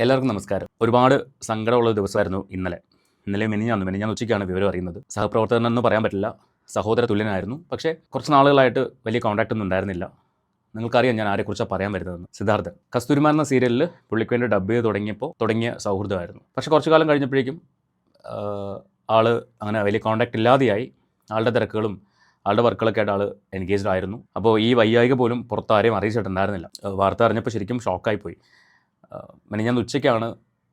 എല്ലാവർക്കും നമസ്കാരം. ഒരുപാട് സങ്കടമുള്ള ഒരു ദിവസമായിരുന്നു ഇന്നലെ മിനിഞ്ഞാന്ന് ഉച്ചയ്ക്കാണ് വിവരം അറിയുന്നത്. സഹപ്രവർത്തകനെന്ന് പറയാൻ പറ്റില്ല, സഹോദര തുല്യനായിരുന്നു. പക്ഷേ കുറച്ച് നാളുകളായിട്ട് വലിയ കോൺടാക്റ്റ് ഒന്നും ഉണ്ടായിരുന്നില്ല. നിങ്ങൾക്കറിയാം ഞാൻ ആരെക്കുറിച്ചാണ് പറയാൻ വരുന്നതെന്ന്. സിദ്ധാർത്ഥൻ. കസ്തൂരിമാൻ എന്ന സീരിയലിൽ പുള്ളിക്ക് വേണ്ടി ഡബ് ചെയ്ത് തുടങ്ങിയ സൗഹൃദമായിരുന്നു. പക്ഷേ കുറച്ച് കാലം കഴിഞ്ഞപ്പോഴേക്കും ആൾ അങ്ങനെ വലിയ കോൺടാക്റ്റ് ഇല്ലാതെയായി. ആളുടെ തിരക്കുകളും ആളുടെ വർക്കുകളൊക്കെ ആയിട്ട് ആൾ എൻഗേജ്ഡ് ആയിരുന്നു. അപ്പോൾ ഈ വയ്യായിക പോലും പുറത്താരെയും അറിയിച്ചിട്ടുണ്ടായിരുന്നില്ല. വാർത്ത അറിഞ്ഞപ്പോൾ ശരിക്കും ഷോക്കായിപ്പോയി. മിനിഞ്ഞാന്ന് ഉച്ചയ്ക്കാണ്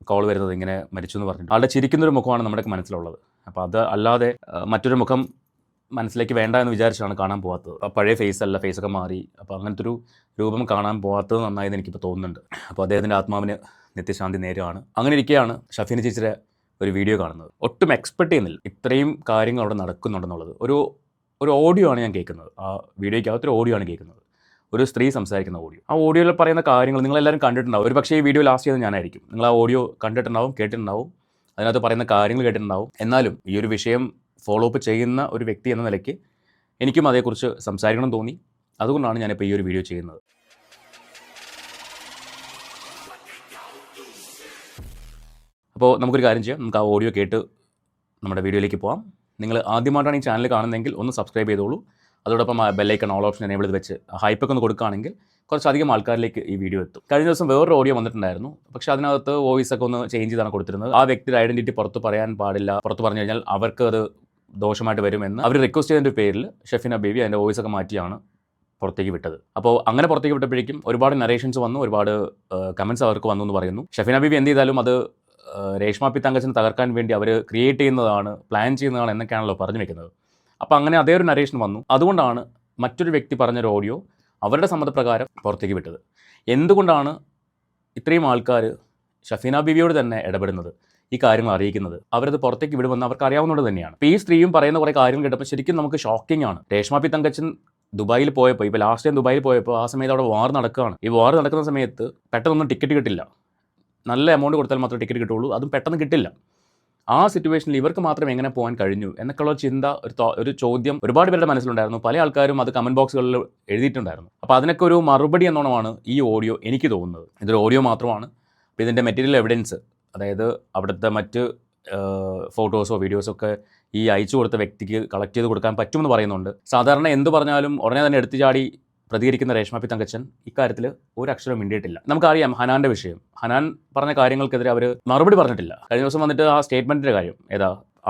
കോൾ വരുന്നത്, ഇങ്ങനെ മരിച്ചു എന്ന് പറഞ്ഞിട്ട്. ആളുടെ ചിരിക്കുന്നൊരു മുഖമാണ് നമ്മുടെ മനസ്സിലുള്ളത്. അപ്പോൾ അത് അല്ലാതെ മറ്റൊരു മുഖം മനസ്സിലേക്ക് വേണ്ട എന്ന് വിചാരിച്ചാണ് കാണാൻ പോകാത്തത്. പഴയ ഫേസൊക്കെ മാറി. അപ്പോൾ അങ്ങനത്തെ ഒരു രൂപം കാണാൻ പോകാത്തത് നന്നായെന്ന് എനിക്കിപ്പോൾ തോന്നുന്നുണ്ട്. അപ്പോൾ അദ്ദേഹത്തിൻ്റെ ആത്മാവിന് നിത്യശാന്തി നേരുകയാണ്. അങ്ങനെ ഇരിക്കുകയാണ് ഷഫീന ചേച്ചിയുടെ ഒരു വീഡിയോ കാണുന്നത്. ഒട്ടും എക്സ്പെക്ട് ചെയ്യുന്നില്ല ഇത്രയും കാര്യങ്ങൾ അവിടെ നടക്കുന്നുണ്ടെന്നുള്ളത്. ഒരു ഓഡിയോ ആണ് ഞാൻ കേൾക്കുന്നത്. ആ വീഡിയോയ്ക്കകത്തൊരു ഓഡിയോ ആണ് കേൾക്കുന്നത്. ഒരു സ്ത്രീ സംസാരിക്കുന്ന ഓഡിയോ. ആ ഓഡിയോയിൽ പറയുന്ന കാര്യങ്ങൾ നിങ്ങളെല്ലാവരും കണ്ടിട്ടുണ്ടാവും. ഒരു പക്ഷേ ഈ വീഡിയോ ലാസ്റ്റ് ചെയ്ത് ഞാനായിരിക്കും. നിങ്ങൾ ആ ഓഡിയോ കണ്ടിട്ടുണ്ടാവും, കേട്ടിട്ടുണ്ടാവും, അതിനകത്ത് പറയുന്ന കാര്യങ്ങൾ കേട്ടിട്ടുണ്ടാവും. എന്നാലും ഈ ഒരു വിഷയം ഫോളോ അപ്പ് ചെയ്യുന്ന ഒരു വ്യക്തി എന്ന നിലയ്ക്ക് എനിക്കും അതേക്കുറിച്ച് സംസാരിക്കണം തോന്നി. അതുകൊണ്ടാണ് ഞാനിപ്പോൾ ഈ ഒരു വീഡിയോ ചെയ്യുന്നത്. അപ്പോൾ നമുക്കൊരു കാര്യം ചെയ്യാം, നമുക്ക് ആ ഓഡിയോ കേട്ട് നമ്മുടെ വീഡിയോയിലേക്ക് പോകാം. നിങ്ങൾ ആദ്യമായിട്ടാണ് ഈ ചാനൽ കാണുന്നതെങ്കിൽ ഒന്ന് സബ്സ്ക്രൈബ് ചെയ്തോളൂ. അതോടൊപ്പം ബെല്ലൈക്കൺ ഓൾ ഓപ്ഷൻ എനേബിൾ ചെയ്ത് വെച്ച് ഹൈപ്പൊക്കെ ഒന്ന് കൊടുക്കുകയാണെങ്കിൽ കുറച്ചധികം ആൾക്കാരിലേക്ക് ഈ വീഡിയോ എത്തും. കഴിഞ്ഞ ദിവസം വേറൊരു ഓഡിയോ വന്നിട്ടുണ്ടായിരുന്നു. പക്ഷേ അതിനകത്ത് വോയിസൊക്കെ ഒന്ന് ചേഞ്ച് ചെയ്താണ് കൊടുത്തിരുന്നത്. ആ വ്യക്തിയുടെ ഐഡൻറ്റിറ്റി പുറത്ത് പറയാൻ പാടില്ല, പുറത്ത് പറഞ്ഞു കഴിഞ്ഞാൽ അവർക്ക് അത് ദോഷമായിട്ട് വരുമെന്ന് അവർ റിക്വസ്റ്റ് ചെയ്തതിൻ്റെ പേരിൽ ഷഫീന ബേബി അതിൻ്റെ വോയിസൊക്കെ മാറ്റിയാണ് പുറത്തേക്ക് വിട്ടത്. അപ്പോൾ അങ്ങനെ പുറത്തേക്ക് വിട്ടപ്പോഴേക്കും ഒരുപാട് നറേഷൻസ് വന്നു, ഒരുപാട് കമൻറ്റ്സ് അവർക്ക് വന്നു എന്ന് പറയുന്നു. ഷഫീന ബേബി എന്ത് ചെയ്താലും അത് രേഷ്മ പി തങ്കച്ചനെ തകർക്കാൻ വേണ്ടി അവർ ക്രിയേറ്റ് ചെയ്യുന്നതാണ്, പ്ലാൻ ചെയ്യുന്നതാണ് എന്നൊക്കെയാണല്ലോ പറഞ്ഞു വെക്കുന്നത്. അപ്പോൾ അങ്ങനെ അതേ ഒരു നരേഷൻ വന്നു. അതുകൊണ്ടാണ് മറ്റൊരു വ്യക്തി പറഞ്ഞൊരു ഓഡിയോ അവരുടെ സമ്മതപ്രകാരം പുറത്തേക്ക് വിട്ടത്. എന്തുകൊണ്ടാണ് ഇത്രയും ആൾക്കാർ ഷഫീന ബീവിയോട് തന്നെ ഇടപെടുന്നത്, ഈ കാര്യങ്ങൾ അറിയിക്കുന്നത്? അവരത് പുറത്തേക്ക് വിടുമെന്ന് അവർക്ക് അറിയാവുന്നത് തന്നെയാണ്. ഇപ്പോൾ ഈ സ്ത്രീയും പറയുന്ന കുറേ കാര്യങ്ങൾ കേട്ടപ്പോൾ ശരിക്കും നമുക്ക് ഷോക്കിംഗ് ആണ്. രേഷ്മ പി തങ്കച്ചൻ ദുബായിൽ പോയപ്പോൾ, ഇപ്പോൾ ലാസ്റ്റ് ടൈം ദുബായിൽ പോയപ്പോൾ ആ സമയത്ത് അവിടെ വാർ നടക്കുകയാണ്. ഈ വാർ നടക്കുന്ന സമയത്ത് പെട്ടെന്നൊന്നും ടിക്കറ്റ് കിട്ടില്ല. നല്ല എമൗണ്ട് കൊടുത്താൽ മാത്രമേ ടിക്കറ്റ് കിട്ടുള്ളൂ, അതും പെട്ടെന്ന് കിട്ടില്ല. ആ സിറ്റുവേഷനിൽ ഇവർക്ക് മാത്രം എങ്ങനെ പോകാൻ കഴിഞ്ഞു എന്നൊക്കെയുള്ള ചിന്ത, ഒരു ചോദ്യം ഒരുപാട് പേരുടെ മനസ്സിലുണ്ടായിരുന്നു. പല ആൾക്കാരും അത് കമൻറ്റ് ബോക്സുകളിൽ എഴുതിയിട്ടുണ്ടായിരുന്നു. അപ്പോൾ അതിനൊക്കെ ഒരു മറുപടി എന്നോണമാണ് ഈ ഓഡിയോ എനിക്ക് തോന്നുന്നത്. ഇതൊരു ഓഡിയോ മാത്രമാണ്. അപ്പോൾ ഇതിൻ്റെ മെറ്റീരിയൽ എവിഡൻസ്, അതായത് അവിടുത്തെ മറ്റ് ഫോട്ടോസോ വീഡിയോസോ ഒക്കെ ഈ അയച്ചു കൊടുത്ത വ്യക്തിക്ക് കളക്ട് ചെയ്ത് കൊടുക്കാൻ പറ്റുമെന്ന് പറയുന്നുണ്ട്. സാധാരണ എന്ത് പറഞ്ഞാലും ഉടനെ തന്നെ എടുത്തു ചാടി പ്രതികരിക്കുന്ന രേഷ്മ പി തങ്കച്ചൻ ഇക്കാര്യത്തിൽ ഒരു അക്ഷരം മിണ്ടിയിട്ടില്ല. നമുക്കറിയാം ഹനാൻ്റെ വിഷയം. ഹനാൻ പറഞ്ഞ കാര്യങ്ങൾക്കെതിരെ അവർ മറുപടി പറഞ്ഞിട്ടില്ല. കഴിഞ്ഞ ദിവസം വന്നിട്ട് ആ സ്റ്റേറ്റ്മെൻറ്റിൻ്റെ കാര്യം,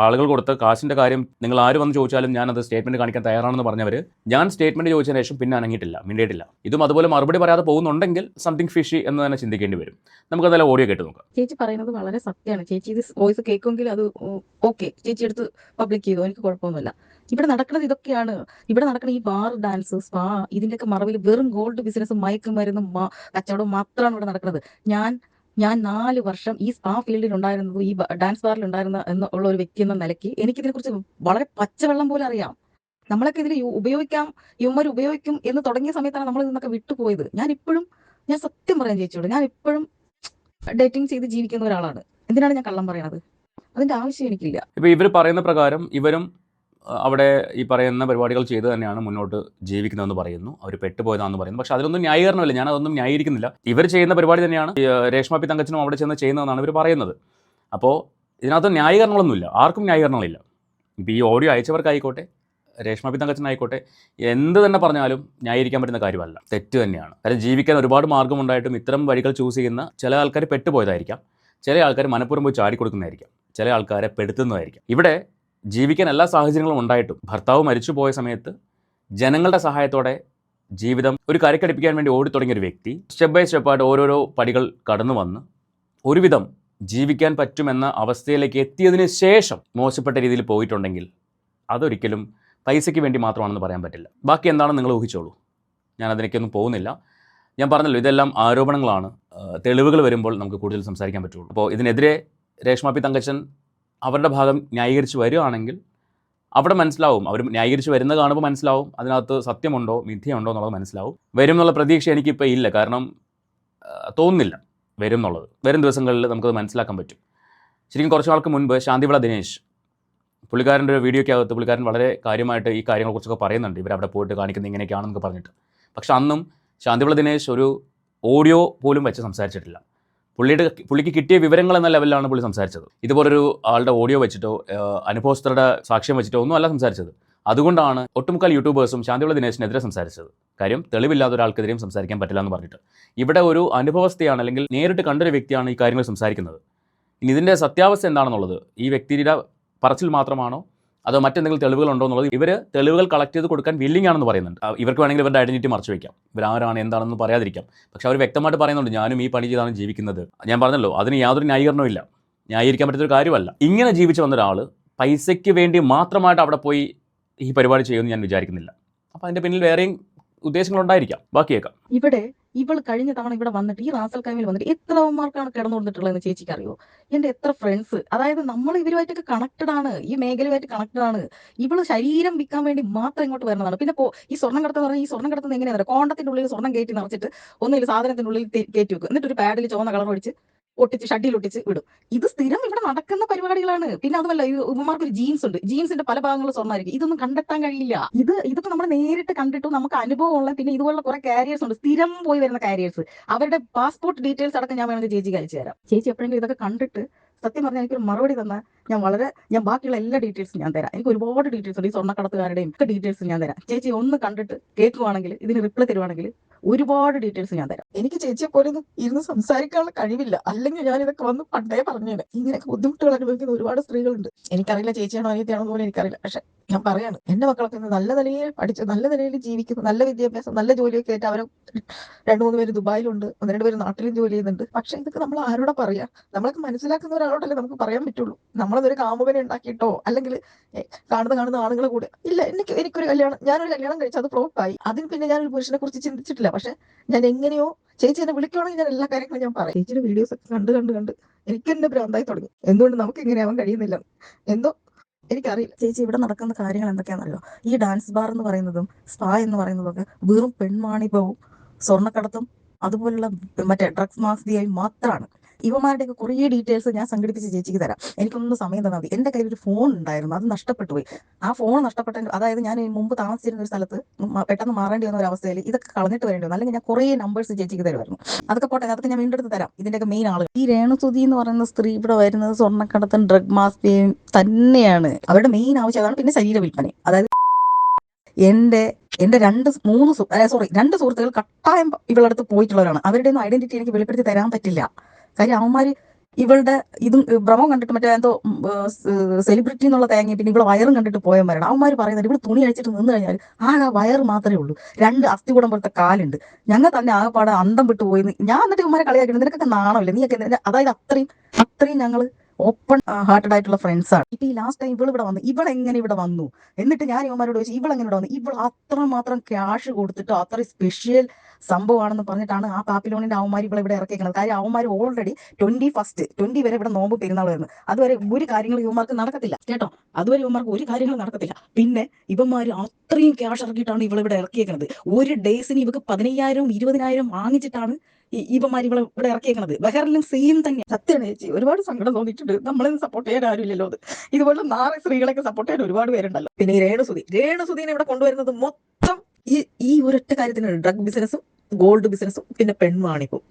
ആളുകൾ കൊടുത്ത കാശിൻ്റെ കാര്യം, നിങ്ങൾ ആര് വന്ന് ചോദിച്ചാലും ഞാനത് സ്റ്റേറ്റ്മെൻറ്റ് കാണിക്കാൻ തയ്യാറാണെന്ന് പറഞ്ഞവർ ഞാൻ സ്റ്റേറ്റ്മെൻറ്റ് ചോദിച്ചതിന് ശേഷം പിന്നെ അനങ്ങിയിട്ടില്ല, മിണ്ടിയിട്ടില്ല. ഇതും അതുപോലെ മറുപടി പറയാതെ പോകുന്നുണ്ടെങ്കിൽ സംതിങ് ഫിഷി എന്ന് തന്നെ ചിന്തിക്കേണ്ടി വരും. നമുക്കതെല്ലാം ഓഡിയോ കേട്ട് നോക്കാം. ചേച്ചി പറയുന്നത് വളരെ സത്യമാണ്. ചേച്ചി ഇത് വോയിസ് കേൾക്കുമെങ്കിൽ അത് ഓക്കെ, ചേച്ചി എടുത്ത് പബ്ലിക് ചെയ്തു, എനിക്ക് കുഴപ്പമൊന്നുമില്ല. ഇവിടെ നടക്കുന്നത് ഇതൊക്കെയാണ്. ഇവിടെ നടക്കുന്ന ഈ ബാർ, ഡാൻസ്, സ്പാ, ഇതിൻ്റെയൊക്കെ മറവിൽ വെറും ഗോൾഡ് ബിസിനസ്സും മയക്കുമരുന്നും കച്ചവടവും മാത്രമാണ് ഇവിടെ നടക്കുന്നത്. ഞാൻ 4 വർഷം ഈ സ്പാ ഫീൽഡിൽ ഉണ്ടായിരുന്നത്, ഈ ഡാൻസ് ബാറിൽ ഉണ്ടായിരുന്ന എന്നുള്ള ഒരു വ്യക്തി എന്ന നിലയ്ക്ക് എനിക്കിതിനെക്കുറിച്ച് വളരെ പച്ചവെള്ളം പോലെ അറിയാം. നമ്മളൊക്കെ ഇതിൽ ഇവന്മാർ ഉപയോഗിക്കും എന്ന് തുടങ്ങിയ സമയത്താണ് നമ്മൾ ഇതിന്നൊക്കെ വിട്ടുപോയത്. ഞാൻ സത്യം പറയാൻ ചേച്ചിയോട്, ഞാൻ ഇപ്പോഴും ഡേറ്റിംഗ് ചെയ്ത് ജീവിക്കുന്ന ഒരാളാണ്. എന്തിനാണ് ഞാൻ കള്ളം പറയണത്? അതിന്റെ ആവശ്യം എനിക്കില്ല. ഇപ്പോൾ ഇവർ പറയുന്ന പ്രകാരം ഇവരും അവിടെ ഈ പറയുന്ന പരിപാടികൾ ചെയ്ത് തന്നെയാണ് മുന്നോട്ട് ജീവിക്കുന്നതെന്ന് പറയുന്നു. അവർ പെട്ടുപോയതാണെന്ന് പറയുന്നു. പക്ഷേ അതിലൊന്നും ന്യായീകരണമില്ല, ഞാനതൊന്നും ന്യായീകരിക്കുന്നില്ല. ഇവർ ചെയ്യുന്ന പരിപാടി തന്നെയാണ് രേഷ്മ പി തങ്കച്ചനും അവിടെ ചെന്ന് ചെയ്യുന്നതെന്നാണ് ഇവർ പറയുന്നത്. അപ്പോൾ ഇതിനകത്ത് ന്യായീകരണങ്ങളൊന്നുമില്ല, ആർക്കും ന്യായീകരണങ്ങളില്ല. ഇപ്പോൾ ഈ ഓഡിയോ അയച്ചവർക്കായിക്കോട്ടെ, രേഷ്മ പി തങ്കച്ചനായിക്കോട്ടെ, എന്ത് തന്നെ പറഞ്ഞാലും ന്യായീകരിക്കാൻ പറ്റുന്ന കാര്യമല്ല, തെറ്റ് തന്നെയാണ്. കാര്യം ജീവിക്കാൻ ഒരുപാട് മാർഗ്ഗമുണ്ടായിട്ടും ഇത്തരം വഴികൾ ചൂസ് ചെയ്യുന്ന ചില ആൾക്കാർ പെട്ടുപോയതായിരിക്കാം, ചില ആൾക്കാർ മനഃപൂർവ്വം പോയി ചാടിക്കൊടുക്കുന്നതായിരിക്കാം, ചില ആൾക്കാരെ പെടുത്തുന്നതായിരിക്കാം. ഇവിടെ ജീവിക്കാൻ എല്ലാ സാഹചര്യങ്ങളും ഉണ്ടായിട്ടും ഭർത്താവ് മരിച്ചു പോയ സമയത്ത് ജനങ്ങളുടെ സഹായത്തോടെ ജീവിതം ഒരു കരക്കടിപ്പിക്കാൻ വേണ്ടി ഓടിത്തുടങ്ങിയ ഒരു വ്യക്തി സ്റ്റെപ്പ് ബൈ സ്റ്റെപ്പായിട്ട് ഓരോരോ പടികൾ കടന്നു വന്ന് ഒരുവിധം ജീവിക്കാൻ പറ്റുമെന്ന അവസ്ഥയിലേക്ക് എത്തിയതിന് ശേഷം മോശപ്പെട്ട രീതിയിൽ പോയിട്ടുണ്ടെങ്കിൽ അതൊരിക്കലും പൈസയ്ക്ക് വേണ്ടി മാത്രമാണെന്ന് പറയാൻ പറ്റില്ല. ബാക്കി എന്താണെന്ന് നിങ്ങൾ ഊഹിച്ചോളൂ, ഞാൻ അതിലേക്കൊന്നും പോകുന്നില്ല. ഞാൻ പറഞ്ഞല്ലോ, ഇതെല്ലാം ആരോപണങ്ങളാണ്. തെളിവുകൾ വരുമ്പോൾ നമുക്ക് കൂടുതൽ സംസാരിക്കാൻ പറ്റുള്ളൂ. അപ്പോൾ ഇതിനെതിരെ രേഷ്മ പി തങ്കച്ചൻ അവരുടെ ഭാഗം ന്യായീകരിച്ച് വരികയാണെങ്കിൽ അവിടെ മനസ്സിലാവും. അവർ ന്യായീകരിച്ച് വരുന്നത് കാണുമ്പോൾ മനസ്സിലാവും അതിനകത്ത് സത്യമുണ്ടോ മിഥ്യയുണ്ടോ എന്നുള്ളത് മനസ്സിലാവും. വരും എന്നുള്ള പ്രതീക്ഷ എനിക്കിപ്പോൾ ഇല്ല, കാരണം തോന്നുന്നില്ല വരും എന്നുള്ളത്. വരും ദിവസങ്ങളിൽ നമുക്കത് മനസ്സിലാക്കാൻ പറ്റും. ശരിക്കും കുറച്ച് നാൾക്ക് മുൻപ് ശാന്തിവിള ദിനേശ്, പുള്ളിക്കാരൻ്റെ ഒരു വീഡിയോയ്ക്കകത്ത് പുള്ളിക്കാരൻ വളരെ കാര്യമായിട്ട് ഈ കാര്യങ്ങളെക്കുറിച്ചൊക്കെ പറയുന്നുണ്ട്, ഇവരവിടെ പോയിട്ട് കാണിക്കുന്നത് ഇങ്ങനെയൊക്കെയാണെന്നൊക്കെ പറഞ്ഞിട്ട്. പക്ഷെ അന്നും ശാന്തിവിള ദിനേശ് ഒരു ഓഡിയോ പോലും വെച്ച് സംസാരിച്ചിട്ടില്ല. പുള്ളിക്ക് കിട്ടിയ വിവരങ്ങൾ എന്ന ലെവലിലാണ് പുള്ളി സംസാരിച്ചത്. ഇതുപോലൊരു ആളുടെ ഓഡിയോ വെച്ചിട്ടോ അനുഭവസ്ഥരുടെ സാക്ഷ്യം വെച്ചിട്ടോ ഒന്നും അല്ല സംസാരിച്ചത്. അതുകൊണ്ടാണ് ഒട്ടുമുക്കാൽ യൂട്യൂബേഴ്സും ശാന്തിവിള ദിനേശിനെതിരെ സംസാരിച്ചത്. കാര്യം തെളിവില്ലാത്ത ഒരാൾക്കെതിരെയും സംസാരിക്കാൻ പറ്റില്ല എന്ന് പറഞ്ഞിട്ട്. ഇവിടെ ഒരു അനുഭവസ്ഥയാണ്, അല്ലെങ്കിൽ നേരിട്ട് കണ്ടൊരു വ്യക്തിയാണ് ഈ കാര്യങ്ങൾ സംസാരിക്കുന്നത്. ഇനി ഇതിൻ്റെ സത്യാവസ്ഥ എന്താണെന്നുള്ളത് ഈ വ്യക്തിയുടെ പറച്ചിൽ മാത്രമാണോ അതോ മറ്റെന്തെങ്കിലും തെളിവുകൾ ഉണ്ടോ എന്നുള്ളത് ഇവർ തെളിവുകൾ കളക്ട് ചെയ്ത് കൊടുക്കാൻ വില്ലിംഗ് ആണെന്ന് പറയുന്നുണ്ട്. ഇവർക്ക് വേണമെങ്കിൽ ഇവരുടെ ഐഡന്റിറ്റി മറച്ചു വയ്ക്കാം, ഇവരാരാണ് എന്താണെന്ന് പറയാതിരിക്കാം. പക്ഷെ അവർ വ്യക്തമായിട്ട് പറയുന്നുണ്ട്, ഞാനും ഈ പണി ചെയ്താണ് ജീവിക്കുന്നത്. ഞാൻ പറഞ്ഞല്ലോ, അതിന് യാതൊരു ന്യായീകരണവും ഇല്ല, ന്യായീകരിക്കാൻ പറ്റുന്നൊരു കാര്യമല്ല. ഇങ്ങനെ ജീവിച്ച് വന്ന ഒരാൾ പൈസയ്ക്ക് വേണ്ടി മാത്രമായിട്ട് അവിടെ പോയി ഈ പരിപാടി ചെയ്യുമെന്ന് ഞാൻ വിചാരിക്കുന്നില്ല. അപ്പോൾ അതിൻ്റെ പിന്നിൽ വേറെയും ഉദ്ദേശങ്ങളുണ്ടായിരിക്കാം. ബാക്കിയേക്കാം. ഇവിടെ ഇവൾ കഴിഞ്ഞ തവണ ഇവിടെ വന്നിട്ട് ഈ റാസൽ കൈമിൽ വന്നിട്ട് എത്ര അവന്മാർക്കാണ് കിടന്നു കൊടുത്തിട്ടുള്ളതെന്ന് ചേച്ചിക്ക് അറിയോ? എന്റെ എത്ര ഫ്രണ്ട്സ്, അതായത് നമ്മൾ ഇവരുമായിട്ടൊക്കെ കണക്റ്റഡ് ആണ്, ഈ മേഖലയുമായിട്ട് കണക്റ്റഡ് ആണ്. ഇവള് ശരീരം വിൽക്കാൻ വേണ്ടി മാത്രം ഇങ്ങോട്ട് വരുന്നതാണ്. പിന്നെ ഈ സ്വർണ്ണം കടത്തെന്ന് പറഞ്ഞാൽ ഈ സ്വർണ്ണം കടത്തുന്നത് എങ്ങനെയാണ്? കോണ്ടത്തിന്റെ ഉള്ളിൽ സ്വർണ്ണം കയറ്റി നിറച്ചിട്ട് ഒന്നിൽ സാധനത്തിന്റെ ഉള്ളിൽ കയറ്റി വെക്കും, എന്നിട്ട് ഒരു പാഡിൽ ചുവന്ന കളർ ഒഴിച്ച് ഒട്ടിച്ച് ഷഡിൽ ഒട്ടിച്ച് വിടും. ഇത് സ്ഥിരം ഇവിടെ നടക്കുന്ന പരിപാടികളാണ്. പിന്നെ അതുമല്ല, ഈ ഉപമാർക്ക് ഒരു ജീൻസ് ഉണ്ട്, ജീൻസിന്റെ പല ഭാഗങ്ങളും സ്വർണ്ണമായിരിക്കും. ഇതൊന്നും കണ്ടെത്താൻ കഴിയില്ല. ഇതൊക്കെ നമ്മൾ നേരിട്ട് കണ്ടിട്ടു നമുക്ക് അനുഭവമുള്ള, പിന്നെ ഇതുപോലുള്ള കുറെ കാരിയേഴ്സ് ഉണ്ട്, സ്ഥിരം പോയി വരുന്ന കാരിയേഴ്സ്. അവരുടെ പാസ്പോർട്ട് ഡീറ്റെയിൽസ് അടക്കം ഞാൻ വേണമെങ്കിൽ ചേച്ചിക്ക് അയച്ചു തരാം. ചേച്ചി എപ്പോഴെങ്കിലും ഇതൊക്കെ കണ്ടിട്ട് സത്യം പറഞ്ഞാൽ എനിക്കൊരു മറുപടി തന്നാൽ ഞാൻ ബാക്കിയുള്ള എല്ലാ ഡീറ്റെയിൽസും ഞാൻ തരാം. എനിക്ക് ഒരുപാട് ഡീറ്റെയിൽസ് ഉണ്ട്, ഈ സ്വർണ്ണക്കടത്തുകാരുടെയും ഒക്കെ ഡീറ്റെയിൽസ് ഞാൻ തരാം. ചേച്ചി ഒന്ന് കണ്ടിട്ട് കേൾക്കുവാണെങ്കിൽ, ഇതിന് റിപ്ലൈ തരുവാണെങ്കിൽ ഒരുപാട് ഡീറ്റെയിൽസ് ഞാൻ തരാം. എനിക്ക് ചേച്ചിയെ പോലെ ഒന്നും ഇരുന്ന് സംസാരിക്കാനുള്ള കഴിവില്ല, അല്ലെങ്കിൽ ഞാൻ ഇതൊക്കെ വന്ന് പണ്ടേ പറഞ്ഞേനെ. ഇങ്ങനെയൊക്കെ ബുദ്ധിമുട്ടുകൾ അനുഭവിക്കുന്ന ഒരുപാട് സ്ത്രീകളുണ്ട്. എനിക്കറിയില്ല ചേച്ചിയാണോ അനിയത്തിയാണോ പോലും എനിക്കറിയില്ല. പക്ഷെ ഞാൻ പറയാണ്, എന്റെ മക്കളൊക്കെ നല്ല നിലയിൽ പഠിച്ച് നല്ല നിലയിൽ ജീവിക്കുന്നു, നല്ല വിദ്യാഭ്യാസം, നല്ല ജോലിയൊക്കെ ആയിട്ട് അവരെ 2-3 പേര് ദുബായിലുണ്ട്, 1-2 പേര് നാട്ടിലും ജോലി ചെയ്യുന്നുണ്ട്. പക്ഷെ ഇതൊക്കെ നമ്മൾ ആരോടെ പറയാ? നമ്മളൊക്കെ മനസ്സിലാക്കുന്ന ഒരാളോടല്ലേ നമുക്ക് പറയാൻ പറ്റുള്ളൂ. നമ്മളതൊരു കാമുകനെ ഉണ്ടാക്കിയിട്ടോ അല്ലെങ്കിൽ കാണുന്ന ആളുകളെ കൂടെ ഇല്ല. എനിക്കൊരു കല്യാണം, ഞാനൊരു കല്യാണം കഴിച്ചു, അത് ഫ്ലോപ്പായി. അതിന് പിന്നെ ഞാനൊരു പുരുഷനെ കുറിച്ച് ചിന്തിച്ചിട്ടില്ല. പക്ഷെ ഞാൻ എങ്ങനെയോ ചേച്ചി എന്നെ വിളിക്കുവാണെങ്കിൽ ഞാൻ എല്ലാ കാര്യങ്ങളും ഞാൻ പറയും. ചേച്ചിയുടെ വീഡിയോസ് ഒക്കെ കണ്ട് എനിക്ക് എന്നെ ഭ്രാന്തായി തുടങ്ങി. എന്തുകൊണ്ട് നമുക്ക് ഇങ്ങനെ ആവാൻ കഴിയുന്നില്ല എന്തോ എനിക്കറിയില്ല. ചേച്ചി ഇവിടെ നടക്കുന്ന കാര്യങ്ങൾ എന്തൊക്കെയാണെന്നറിയോ? ഈ ഡാൻസ് ബാർ എന്ന് പറയുന്നതും സ്പാ എന്ന് പറയുന്നതൊക്കെ വെറും പെൺവാണിഭവും സ്വർണ്ണക്കടത്തും അതുപോലുള്ള മറ്റേ ഡ്രഗ്സ് മാഫിയയും മാത്രമാണ്. ഇവന്മാരുടെയൊക്കെ കുറേ ഡീറ്റെയിൽസ് ഞാൻ സംഘടിപ്പിച്ച് ചേച്ചിക്ക് തരാം. എനിക്കൊന്ന് സമയം തന്നാൽ മതി. എൻ്റെ കയ്യിൽ ഒരു ഫോൺ ഉണ്ടായിരുന്നു, അത് നഷ്ടപ്പെട്ടു പോയി. ആ ഫോൺ നഷ്ടപ്പെട്ട, അതായത് ഞാൻ മുമ്പ് താമസിച്ചിരുന്ന ഒരു സ്ഥലത്ത് പെട്ടെന്ന് മാറേണ്ടി വന്ന ഒരു അവസ്ഥയിൽ ഇതൊക്കെ കളഞ്ഞിട്ട് വരേണ്ടി വന്നു. അല്ലെങ്കിൽ ഞാൻ കുറേ നമ്പേഴ്സ് ചേച്ചിക്ക് തരുമായിരുന്നു. അതൊക്കെ പോട്ടെ, അതൊക്കെ ഞാൻ വീണ്ടും എടുത്ത് തരാം. ഇതിൻ്റെയൊക്കെ മെയിൻ ആള് ഈ രേണുസുതി എന്ന് പറയുന്ന സ്ത്രീ ഇവിടെ വരുന്നത് സ്വർണ്ണക്കടത്തും ഡ്രഗ് മാഫിയയും തന്നെയാണ്. അവരുടെ മെയിൻ ആവശ്യം അതാണ്. പിന്നെ ശരീര വിൽപ്പന. അതായത് എന്റെ രണ്ട് സുഹൃത്തുക്കൾ കട്ടായം ഇവളടുത്ത് പോയിട്ടുള്ളവരാണ്. അവരുടെ ഒന്നും ഐഡന്റിറ്റി എനിക്ക് വെളിപ്പെടുത്തി തരാൻ പറ്റില്ല. കാര്യം അവന്മാര് ഇവളുടെ ഇതും ഭ്രമം കണ്ടിട്ട് മറ്റേ എന്തോ സെലിബ്രിറ്റി എന്നുള്ള തേങ്ങ, പിന്നെ ഇവിടെ വയറും കണ്ടിട്ട് പോയവന്മാരാണ്. അവന്മാർ പറയുന്നത് ഇവിടെ തുണി അഴിച്ചിട്ട് നിന്ന് കഴിഞ്ഞാൽ ആ വയറ് മാത്രമേ ഉള്ളൂ, 2 അസ്ഥികൂടം പോലത്തെ കാലുണ്ട്. ഞങ്ങൾ തന്നെ ആകെപ്പാടെ അന്തം വിട്ടു പോയി. ഞാൻ എന്നിട്ട് ഇവന്മാരെ കളിയാക്കിയിട്ട് നിനക്കൊക്കെ നാണമില്ല, നീയൊക്കെ അതായത് അത്രയും ഞങ്ങൾ ഓപ്പൺ ഹാർട്ടഡ് ആയിട്ടുള്ള ഫ്രണ്ട്സാണ്. ഇപ്പൊ ഈ ലാസ്റ്റ് ടൈം ഇവിടെ വന്നു, ഇവളെങ്ങനെ ഇവിടെ വന്നു? എന്നിട്ട് ഞാൻ ഇവന്മാരോട് ചോദിച്ചു, ഇവളെങ്ങനെ ഇവിടെ വന്നു? ഇവൾ അത്രമാത്രം ക്യാഷ് കൊടുത്തിട്ട് അത്രയും സ്പെഷ്യൽ സംഭവമാണെന്ന് പറഞ്ഞിട്ടാണ് ആ പാപ്പിലോണിന്റെ അവന്മാർ ഇവിടെ ഇറക്കിയിരിക്കുന്നത്. കാര്യം അവന്മാർ ഓൾറെഡി 20 വരെ ഇവിടെ നോമ്പ് പെരുന്നാൾ വരുന്നു. അതുവരെ ഒരു കാര്യങ്ങളും ഇവന്മാർക്ക് നടക്കത്തില്ല കേട്ടോ. അതുവരെ ഇവന്മാർക്ക് ഒരു കാര്യങ്ങളും നടക്കത്തില്ല. പിന്നെ ഇവന്മാർ അത്രയും ക്യാഷ് ഇറക്കിയിട്ടാണ് ഇവിടെ ഇറക്കിയേക്കുന്നത്. ഒരു ഡേയ്സിന് ഇവർക്ക് 15,000 20,000 വാങ്ങിച്ചിട്ടാണ് ഇവന്മാർ ഇവിടെ ഇറക്കിയേക്കുന്നത്. ബഹറിലും സെയിം തന്നെ. സത്യമാണ് ചേച്ചി, ഒരുപാട് സങ്കടം തോന്നിയിട്ടുണ്ട്. നമ്മളൊന്നും സപ്പോർട്ട് ചെയ്യാൻ ആരുമില്ലല്ലോ. ഇതുപോലെ 4 സ്ത്രീകളൊക്കെ സപ്പോർട്ട് ചെയ്യാൻ ഒരുപാട് പേരുണ്ടല്ലോ. പിന്നെ ഈ രേണുസുതിനെ ഇവിടെ കൊണ്ടുവരുന്നത് മൊത്തം ഈ ഒരൊറ്റ കാര്യത്തിനാണ്. ഡ്രഗ് ബിസിനസ്സും ഗോൾഡ് ബിസിനസ്സും പിന്നെ പെൺവാണിപ്പും.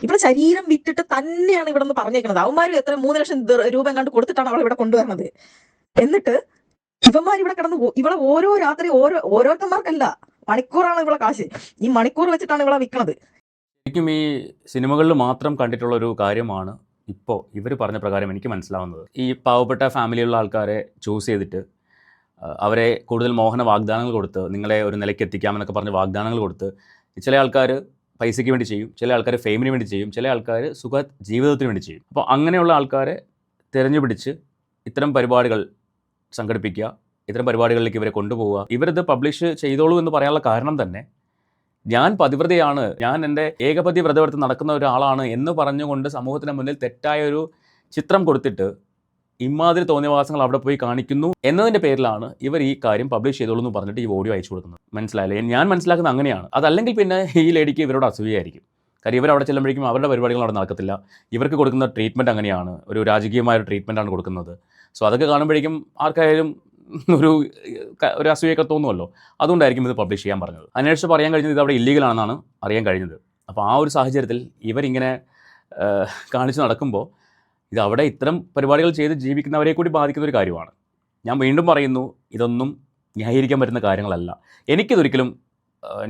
ഇവിടെ ശരീരം വിറ്റിട്ട് തന്നെയാണ് ഇവിടെ നിന്ന് പറഞ്ഞേക്കുന്നത്. അവന്മാരും എത്ര 3 ലക്ഷം രൂപ കണ്ട് കൊടുത്തിട്ടാണ് അവളെ ഇവിടെ കൊണ്ടുവരുന്നത്. എന്നിട്ട് ഇവന്മാർ ഇവിടെ കിടന്ന് ഇവിടെ ഓരോ രാത്രി ഓരോരുത്തന്മാർക്കല്ല, മണിക്കൂറാണ് ഇവിടെ കാശ്. ഈ മണിക്കൂർ വെച്ചിട്ടാണ് ഇവിടെ വിൽക്കുന്നത്. ശരിക്കും ഈ സിനിമകളിൽ മാത്രം കണ്ടിട്ടുള്ള ഒരു കാര്യമാണ് ഇപ്പോൾ ഇവർ പറഞ്ഞ പ്രകാരം എനിക്ക് മനസ്സിലാവുന്നത്. ഈ പാവപ്പെട്ട ഫാമിലിയുള്ള ആൾക്കാരെ ചൂസ് ചെയ്തിട്ട് അവരെ കൂടുതൽ മോഹന വാഗ്ദാനങ്ങൾ കൊടുത്ത് നിങ്ങളെ ഒരു നിലയ്ക്ക് എത്തിക്കാമെന്നൊക്കെ പറഞ്ഞ് വാഗ്ദാനങ്ങൾ കൊടുത്ത് ചില ആൾക്കാർ പൈസയ്ക്ക് വേണ്ടി ചെയ്യും, ചില ആൾക്കാർ ഫെയിമിന് വേണ്ടി ചെയ്യും, ചില ആൾക്കാർ സുഖ ജീവിതത്തിന് വേണ്ടി ചെയ്യും. അപ്പോൾ അങ്ങനെയുള്ള ആൾക്കാരെ തിരഞ്ഞുപിടിച്ച് ഇത്തരം പരിപാടികൾ സംഘടിപ്പിക്കുക, ഇത്തരം പരിപാടികളിലേക്ക് ഇവരെ കൊണ്ടുപോവുക. ഇവരിത് പബ്ലിഷ് ചെയ്തോളൂ എന്ന് പറയാനുള്ള കാരണം തന്നെ ഞാൻ പതിവ്രതയാണ്, ഞാൻ എൻ്റെ ഏകപതി വ്രതമെടുത്ത് നടക്കുന്ന ഒരാളാണ് എന്ന് പറഞ്ഞുകൊണ്ട് സമൂഹത്തിന് മുന്നിൽ തെറ്റായൊരു ചിത്രം കൊടുത്തിട്ട് ഇമാതിരി തോന്നിയവാസങ്ങൾ അവിടെ പോയി കാണിക്കുന്നു എന്നതിൻ്റെ പേരിലാണ് ഇവർ ഈ കാര്യം പബ്ലിഷ് ചെയ്തോളൂ എന്ന് പറഞ്ഞിട്ട് ഈ ഓഡിയോ അയച്ചു കൊടുക്കുന്നത്. മനസ്സിലായില്ലേ? ഞാൻ മനസ്സിലാക്കുന്നത് അങ്ങനെയാണ്. അതല്ലെങ്കിൽ പിന്നെ ഈ ലേഡിക്ക് ഇവരോട് അസൂയായിരിക്കും. കാര്യം ഇവരവിടെ ചെല്ലുമ്പോഴേക്കും അവരുടെ പരിപാടികൾ അവിടെ നടക്കത്തില്ല. ഇവർക്ക് കൊടുക്കുന്ന ട്രീറ്റ്മെൻറ്റ് അങ്ങനെയാണ്, ഒരു രാജകീയമായ ഒരു ട്രീറ്റ്മെൻറ്റാണ് കൊടുക്കുന്നത്. സോ അതൊക്കെ കാണുമ്പോഴേക്കും ആർക്കായാലും ഒരു അസൂയൊക്കെ തോന്നുമല്ലോ. അതുകൊണ്ടായിരിക്കും ഇത് പബ്ലിഷ് ചെയ്യാൻ പറഞ്ഞത്. അന്വേഷിച്ച് പറയാൻ കഴിഞ്ഞത് ഇത് അവിടെ ഇല്ലീഗലാണെന്നാണ് അറിയാൻ കഴിഞ്ഞത്. അപ്പോൾ ആ ഒരു സാഹചര്യത്തിൽ ഇവരിങ്ങനെ കാണിച്ച് നടക്കുമ്പോൾ ഇത് അവിടെ ഇത്തരം പരിപാടികൾ ചെയ്ത് ജീവിക്കുന്നവരെ കൂടി ബാധിക്കുന്ന ഒരു കാര്യമാണ്. ഞാൻ വീണ്ടും പറയുന്നു, ഇതൊന്നും ന്യായീകരിക്കാൻ പറ്റുന്ന കാര്യങ്ങളല്ല. എനിക്കിതൊരിക്കലും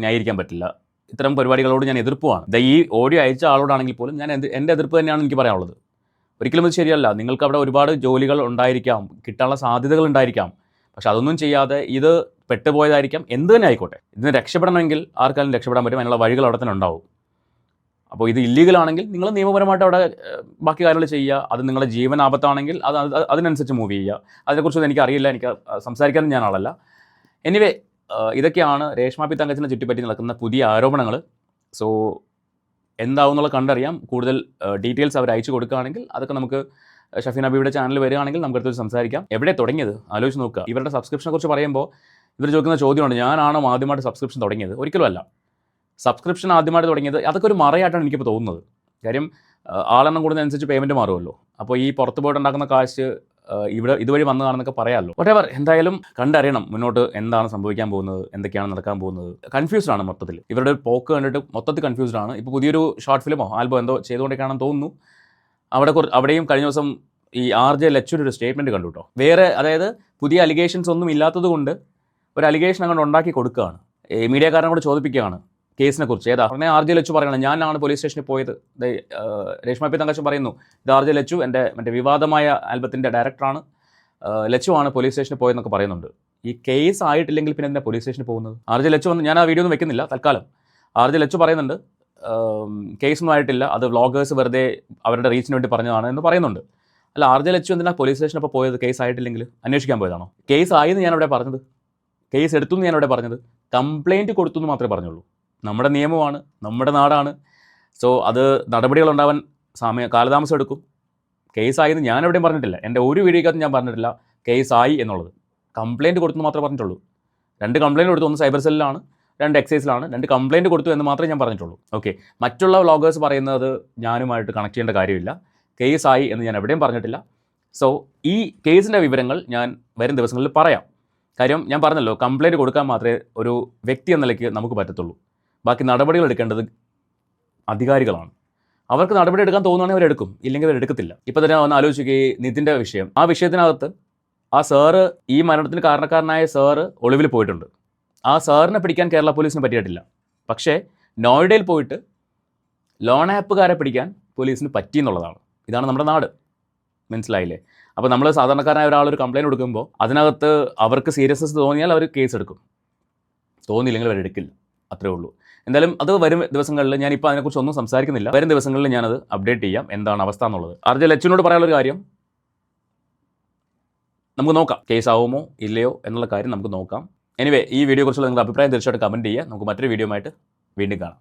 ന്യായീകരിക്കാൻ പറ്റില്ല. ഇത്തരം പരിപാടികളോട് ഞാൻ എതിർപ്പുമാണ്. ഈ ഓഡിയോ അയച്ച ആളോടാണെങ്കിൽ പോലും ഞാൻ എൻ്റെ എതിർപ്പ് തന്നെയാണ് എനിക്ക് പറയാനുള്ളത്. ഒരിക്കലും ഇത് ശരിയല്ല. നിങ്ങൾക്ക് അവിടെ ഒരുപാട് ജോലികൾ ഉണ്ടായിരിക്കാം, കിട്ടാനുള്ള സാധ്യതകൾ ഉണ്ടായിരിക്കാം. പക്ഷെ അതൊന്നും ചെയ്യാതെ ഇത് പെട്ടുപോയതായിരിക്കാം. എന്ത് തന്നെ ആയിക്കോട്ടെ, ഇതിന് രക്ഷപ്പെടണമെങ്കിൽ ആർക്കാലും രക്ഷപ്പെടാൻ പറ്റും. അതിനുള്ള വഴികൾ അവിടെ തന്നെ ഉണ്ടാവും. അപ്പോൾ ഇത് ഇല്ലീഗലാണെങ്കിൽ നിങ്ങൾ നിയമപരമായിട്ട് അവിടെ ബാക്കി കാര്യങ്ങൾ ചെയ്യുക. അത് നിങ്ങളുടെ ജീവൻ ആപത്താണെങ്കിൽ അതിനനുസരിച്ച് മൂവ് ചെയ്യുക. അതിനെക്കുറിച്ചൊന്നും എനിക്കറിയില്ല, എനിക്ക് സംസാരിക്കാനും ഞാൻ ആളല്ല. എനിവേ, ഇതൊക്കെയാണ് രേഷ്മ പി തങ്കച്ചിനെ ചുറ്റിപ്പറ്റി നടക്കുന്ന പുതിയ ആരോപണങ്ങൾ. സോ എന്താവും എന്നുള്ള കണ്ടറിയാം. കൂടുതൽ ഡീറ്റെയിൽസ് അവർ അയച്ചു കൊടുക്കുകയാണെങ്കിൽ അതൊക്കെ നമുക്ക് ഷഫീന ബീവിയുടെ ചാനൽ വരികയാണെങ്കിൽ നമുക്ക് അടുത്ത് സംസാരിക്കാം. എവിടെ തുടങ്ങിയത് ആലോചിച്ച് നോക്കുക. ഇവരുടെ സബ്സ്ക്രിപ്ഷനെ കുറിച്ച് പറയുമ്പോൾ ഇവർ ചോദിക്കുന്ന ചോദ്യമാണ്, ഞാനാണോ ആദ്യമായിട്ട് സബ്സ്ക്രിപ്ഷൻ തുടങ്ങിയത്? ഒരിക്കലും അല്ല. സബ്സ്ക്രിപ്ഷൻ ആദ്യമായിട്ട് തുടങ്ങിയത് അതൊക്കെ ഒരു മറയായിട്ടാണ് എനിക്കിപ്പോൾ തോന്നുന്നത്. കാര്യം ആളെണ്ണം കൂടുന്നതനുസരിച്ച് പേയ്മെൻറ്റ് മാറുമല്ലോ. അപ്പോൾ ഈ പുറത്ത് പോയിട്ട് ഉണ്ടാക്കുന്ന കാശ് ഇതുവഴി വന്നതാണെന്നൊക്കെ പറയാമല്ലോ. വട്ടേവർ, എന്തായാലും കണ്ടറിയണം മുന്നോട്ട് എന്താണ് സംഭവിക്കാൻ പോകുന്നത്, എന്തൊക്കെയാണ് നടക്കാൻ പോകുന്നത്. കൺഫ്യൂസ്ഡ് ആണ് മൊത്തത്തിൽ. ഇവരുടെ പോക്ക് കണ്ടിട്ട് മൊത്തത്തിൽ കൺഫ്യൂസ്ഡ് ആണ്. ഇപ്പോൾ പുതിയൊരു ഷോർട്ട് ഫിലിമോ ആൽബോ എന്തോ ചെയ്തുകൊണ്ടേക്കാണെന്ന് തോന്നുന്നു. അവിടെയും കഴിഞ്ഞ ദിവസം ഈ RJ ലച്ചുവിൻ്റെ ഒരു സ്റ്റേറ്റ്മെൻറ്റ് കണ്ടു കേട്ടോ. വേറെ, അതായത് പുതിയ അലിഗേഷൻസ് ഒന്നും ഇല്ലാത്തത് കൊണ്ട് ഒരു അലിഗേഷൻ അങ്ങോട്ട് ഉണ്ടാക്കി കൊടുക്കുകയാണ്. മീഡിയക്കാരനെ കൂടെ ചോദിപ്പിക്കുകയാണ് കേസിനെ കുറിച്ച്. ഏതാ പറഞ്ഞാൽ RJ ലച്ചു പറയണം, ഞാനാണ് പോലീസ് സ്റ്റേഷനിൽ പോയത്. രേഷ്മ പി തങ്കച്ചൻ പറയുന്നു, ഇത് RJ ലച്ചു എൻ്റെ മറ്റേ വിവാദമായ ആൽബത്തിൻ്റെ ഡയറക്ടറാണ്, ലച്ചു ആണ് പോലീസ് സ്റ്റേഷനിൽ പോയെന്നൊക്കെ പറയുന്നുണ്ട്. ഈ കേസ് ആയിട്ടില്ലെങ്കിൽ പിന്നെ എന്തിനാണ് പോലീസ് സ്റ്റേഷനിൽ പോകുന്നത്? RJ ലച്ചു വന്ന്, ഞാൻ ആ വീഡിയോ ഒന്നും വെക്കുന്നില്ല തൽക്കാലം. RJ ലച്ചു പറയുന്നുണ്ട് കേസൊന്നും ആയിട്ടില്ല, അത് വ്ളോഗേഴ്സ് വെറുതെ അവരുടെ റീച്ചിന് വേണ്ടി പറഞ്ഞതാണ് എന്ന് പറയുന്നുണ്ട്. അല്ല, RJ ലച്ചു എന്തിനാണ് പോലീസ് സ്റ്റേഷനിൽ അപ്പോൾ പോയത്? കേസ് ആയിട്ടില്ലെങ്കിൽ അന്വേഷിക്കാൻ പോയതാണോ? കേസ് ആയെന്ന് ഞാനവിടെ പറഞ്ഞത്, കേസ് എടുത്തു എന്ന് ഞാനവിടെ പറഞ്ഞത്, കംപ്ലയിൻറ്റ് കൊടുത്തു എന്ന് മാത്രമേ പറഞ്ഞുള്ളൂ. നമ്മുടെ നിയമമാണ്, നമ്മുടെ നാടാണ്. സോ അത് നടപടികളുണ്ടാവാൻ കാലതാമസം എടുക്കും. കേസായെന്ന് ഞാൻ എവിടെയും പറഞ്ഞിട്ടില്ല. എൻ്റെ ഒരു വീഡിയോക്കകത്ത് ഞാൻ പറഞ്ഞിട്ടില്ല കേസായി എന്നുള്ളത്. കംപ്ലയിൻറ്റ് കൊടുത്തു മാത്രമേ പറഞ്ഞിട്ടുള്ളൂ. 2 കംപ്ലയിൻറ്റ് കൊടുത്തു, ഒന്ന് സൈബർ സെല്ലിലാണ്, 2 എക്സൈസിലാണ്. 2 കംപ്ലയിൻറ്റ് കൊടുത്തു എന്ന് മാത്രമേ ഞാൻ പറഞ്ഞിട്ടുള്ളൂ. ഓക്കെ, മറ്റുള്ള വ്ളോഗേഴ്സ് പറയുന്നത് ഞാനുമായിട്ട് കണക്ട് ചെയ്യേണ്ട കാര്യമില്ല. കേസായി എന്ന് ഞാൻ എവിടെയും പറഞ്ഞിട്ടില്ല. സോ ഈ കേസിൻ്റെ വിവരങ്ങൾ ഞാൻ വരും ദിവസങ്ങളിൽ പറയാം. കാര്യം ഞാൻ പറഞ്ഞല്ലോ, കംപ്ലയിൻറ്റ് കൊടുക്കാൻ മാത്രമേ ഒരു വ്യക്തി എന്ന നിലയ്ക്ക് നമുക്ക് പറ്റത്തുള്ളൂ. ബാക്കി നടപടികൾ എടുക്കേണ്ടത് അധികാരികളാണ്. അവർക്ക് നടപടി എടുക്കാൻ തോന്നുകയാണെങ്കിൽ അവരെടുക്കും, ഇല്ലെങ്കിൽ അവരെടുക്കത്തില്ല. ഇപ്പോൾ തന്നെ ഒന്ന് ആലോചിക്കുകയും നിതിൻ്റെ വിഷയം, ആ വിഷയത്തിനകത്ത് ആ സാറ്, ഈ മരണത്തിന് കാരണക്കാരനായ സാറ് ഒളിവിൽ പോയിട്ടുണ്ട്. ആ സാറിനെ പിടിക്കാൻ കേരള പോലീസിന് പറ്റിയിട്ടില്ല. പക്ഷേ നോയിഡയിൽ പോയിട്ട് ലോൺ ആപ്പുകാരെ പിടിക്കാൻ പോലീസിന് പറ്റിയെന്നുള്ളതാണ്. ഇതാണ് നമ്മുടെ നാട്, മനസ്സിലായില്ലേ? അപ്പോൾ നമ്മൾ സാധാരണക്കാരനായ ഒരാളൊരു കംപ്ലയിൻറ്റ് കൊടുക്കുമ്പോൾ അതിനകത്ത് അവർക്ക് സീരിയസ്നെസ് തോന്നിയാൽ അവർ കേസ് എടുക്കും, തോന്നിയില്ലെങ്കിൽ അവരെടുക്കില്ല. അത്രേ ഉള്ളൂ. എന്തായാലും അത് വരും ദിവസങ്ങളിൽ, ഞാനിപ്പോൾ അതിനെക്കുറിച്ച് ഒന്നും സംസാരിക്കുന്നില്ല. വരും ദിവസങ്ങളിൽ ഞാനത് അപ്ഡേറ്റ് ചെയ്യാം, എന്താണ് അവസ്ഥ എന്നുള്ളത്. RJ ലച്ചുവിനോട് പറയാനുള്ളൊരു കാര്യം, നമുക്ക് നോക്കാം കേസാവുമോ ഇല്ലയോ എന്നുള്ള കാര്യം നമുക്ക് നോക്കാം. എനിവേ, ഈ വീഡിയോയെക്കുറിച്ചുള്ള നിങ്ങളുടെ അഭിപ്രായം തീർച്ചയായിട്ടും കമൻറ്റ് ചെയ്യുക. നമുക്ക് മറ്റൊരു വീഡിയോ ആയിട്ട് വീണ്ടും കാണാം.